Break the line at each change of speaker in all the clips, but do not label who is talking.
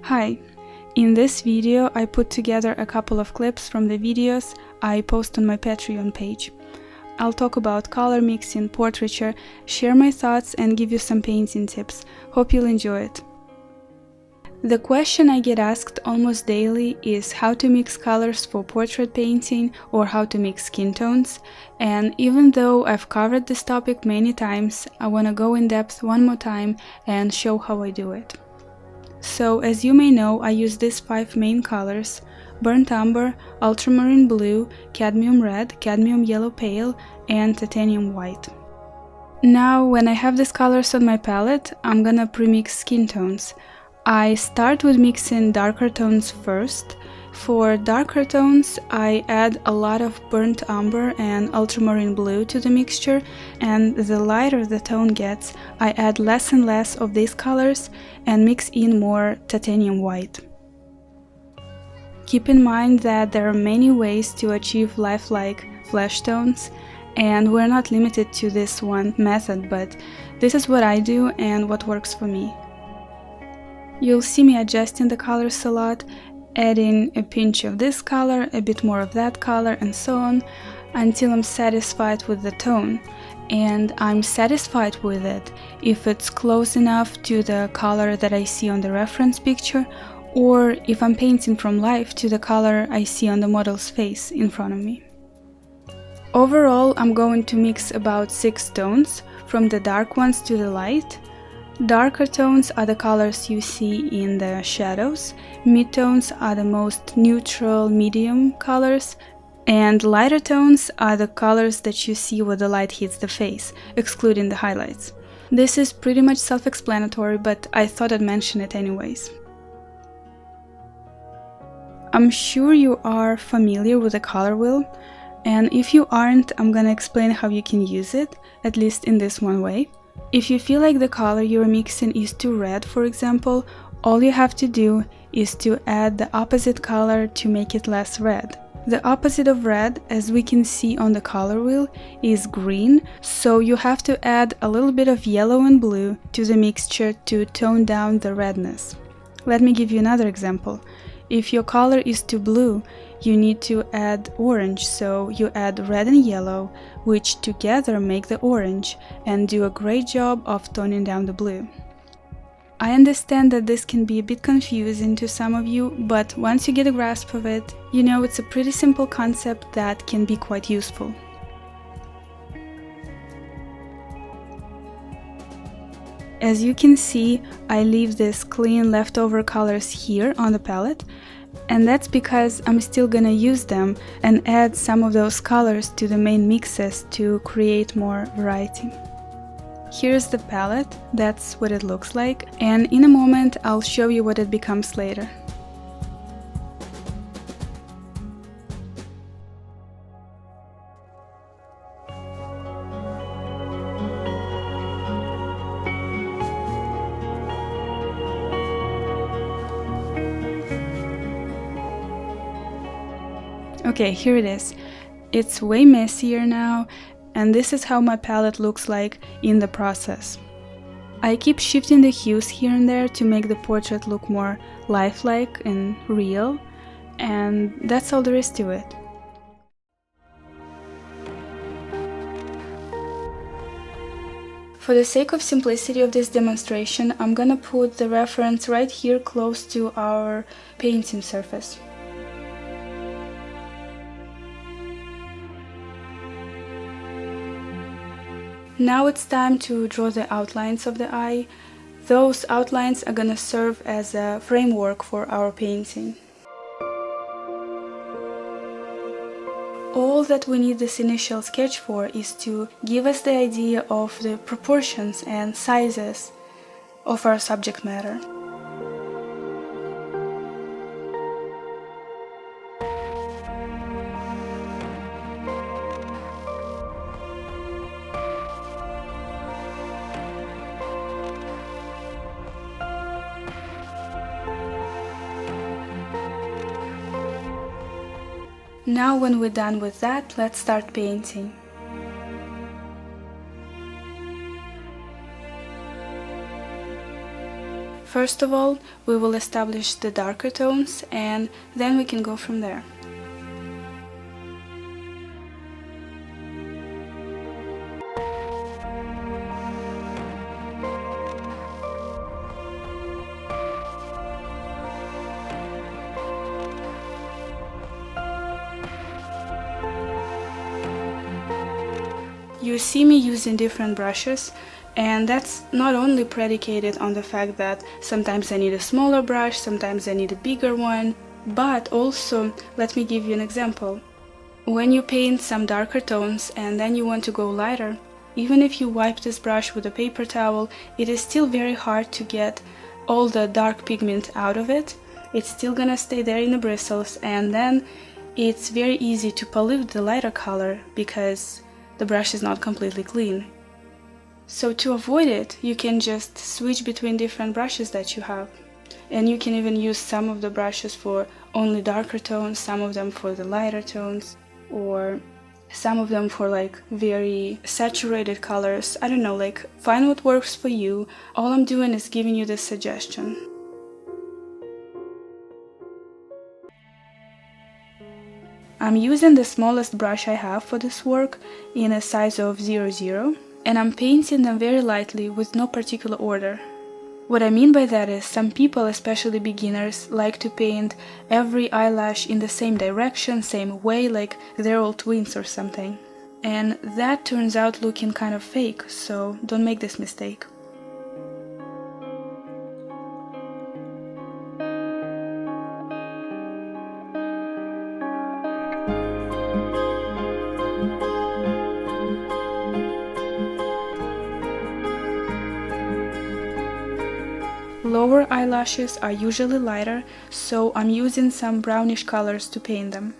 Hi! In this video I put together a couple of clips from the videos I post on my Patreon page. I'll talk about color mixing, portraiture, share my thoughts and give you some painting tips. Hope you'll enjoy it. The question I get asked almost daily is how to mix colors for portrait painting or how to mix skin tones, and even though I've covered this topic many times, I want to go in depth one more time and show how I do it. So, as you may know, I use these 5 main colors: burnt umber, ultramarine blue, cadmium red, cadmium yellow pale, and titanium white. Now, when I have these colors on my palette, I'm gonna pre-mix skin tones. I start with mixing darker tones first. For darker tones, I add a lot of burnt umber and ultramarine blue to the mixture, and the lighter the tone gets, I add less and less of these colors and mix in more titanium white. Keep in mind that there are many ways to achieve lifelike flesh tones, and we're not limited to this one method, but this is what I do and what works for me. You'll see me adjusting the colors a lot, adding a pinch of this color, a bit more of that color, and so on, until I'm satisfied with the tone. And I'm satisfied with it if it's close enough to the color that I see on the reference picture, or if I'm painting from life to the color I see on the model's face in front of me. Overall, I'm going to mix about 6 tones, from the dark ones to the light. Darker tones are the colors you see in the shadows, midtones are the most neutral medium colors, and lighter tones are the colors that you see where the light hits the face, excluding the highlights. This is pretty much self-explanatory, but I thought I'd mention it anyways. I'm sure you are familiar with the color wheel, and if you aren't, I'm gonna explain how you can use it, at least in this one way. If you feel like the color you're mixing is too red, for example, all you have to do is to add the opposite color to make it less red. The opposite of red, as we can see on the color wheel, is green, so you have to add a little bit of yellow and blue to the mixture to tone down the redness. Let me give you another example. If your color is too blue, you need to add orange, so you add red and yellow, which together make the orange and do a great job of toning down the blue. I understand that this can be a bit confusing to some of you, but once you get a grasp of it, you know it's a pretty simple concept that can be quite useful. As you can see, I leave these clean leftover colors here on the palette, and that's because I'm still gonna use them and add some of those colors to the main mixes to create more variety. Here's the palette, that's what it looks like, and in a moment I'll show you what it becomes later. Okay, here it is. It's way messier now, and this is how my palette looks like in the process. I keep shifting the hues here and there to make the portrait look more lifelike and real, and that's all there is to it. For the sake of simplicity of this demonstration, I'm gonna put the reference right here close to our painting surface. Now it's time to draw the outlines of the eye. Those outlines are gonna serve as a framework for our painting. All that we need this initial sketch for is to give us the idea of the proportions and sizes of our subject matter. Now when we're done with that, let's start painting. First of all, we will establish the darker tones and then we can go from there. You see me using different brushes, and that's not only predicated on the fact that sometimes I need a smaller brush, sometimes I need a bigger one, but also, let me give you an example. When you paint some darker tones and then you want to go lighter, even if you wipe this brush with a paper towel, it is still very hard to get all the dark pigment out of it. It's still gonna stay there in the bristles, and then it's very easy to pollute the lighter color because the brush is not completely clean. So to avoid it, you can just switch between different brushes that you have. And you can even use some of the brushes for only darker tones, some of them for the lighter tones, or some of them for like very saturated colors. I don't know, like find what works for you. All I'm doing is giving you this suggestion. I'm using the smallest brush I have for this work in a size of 00, and I'm painting them very lightly with no particular order. What I mean by that is some people, especially beginners, like to paint every eyelash in the same direction, same way, like they're all twins or something. And that turns out looking kind of fake, so don't make this mistake. Lower eyelashes are usually lighter, so I'm using some brownish colors to paint them.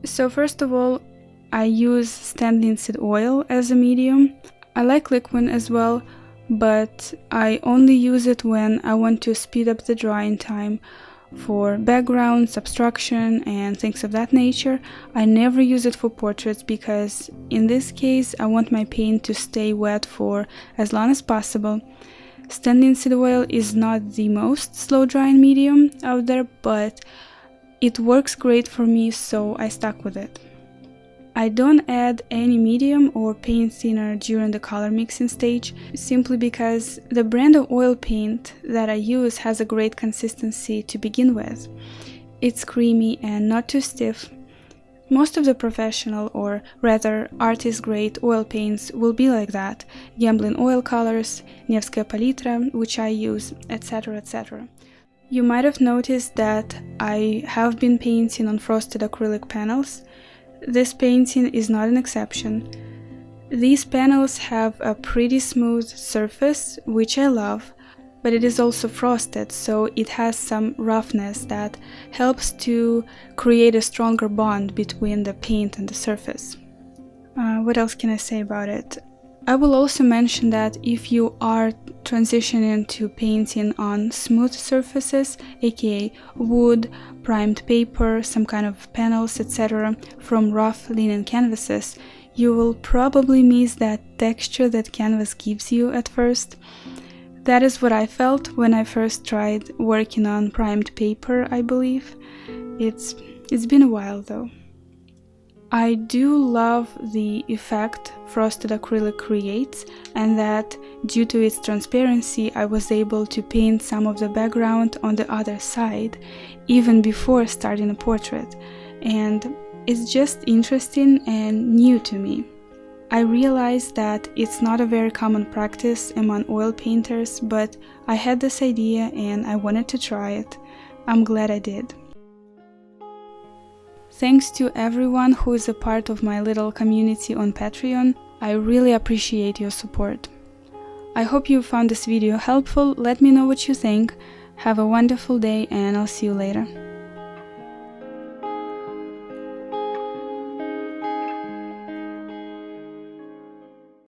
So first of all, I use stand linseed oil as a medium. I like liquid as well, but I only use it when I want to speed up the drying time for backgrounds, abstraction, and things of that nature. I never use it for portraits because in this case I want my paint to stay wet for as long as possible. Stand linseed oil is not the most slow drying medium out there, but it works great for me, so I stuck with it. I don't add any medium or paint thinner during the color mixing stage, simply because the brand of oil paint that I use has a great consistency to begin with. It's creamy and not too stiff. Most of the professional, or rather artist-grade oil paints will be like that. Gamblin oil colors, Nevskaya palitra, which I use, etc, etc. You might have noticed that I have been painting on frosted acrylic panels. This painting is not an exception. These panels have a pretty smooth surface, which I love, but it is also frosted, so it has some roughness that helps to create a stronger bond between the paint and the surface. What else can I say about it? I will also mention that if you are transitioning to painting on smooth surfaces, aka wood, primed paper, some kind of panels, etc., from rough linen canvases, you will probably miss that texture that canvas gives you at first. That is what I felt when I first tried working on primed paper, I believe. It's been a while though. I do love the effect frosted acrylic creates, and that due to its transparency I was able to paint some of the background on the other side even before starting a portrait, and it's just interesting and new to me. I realized that it's not a very common practice among oil painters, but I had this idea and I wanted to try it. I'm glad I did. Thanks to everyone who is a part of my little community on Patreon. I really appreciate your support. I hope you found this video helpful. Let me know what you think. Have a wonderful day and I'll see you later.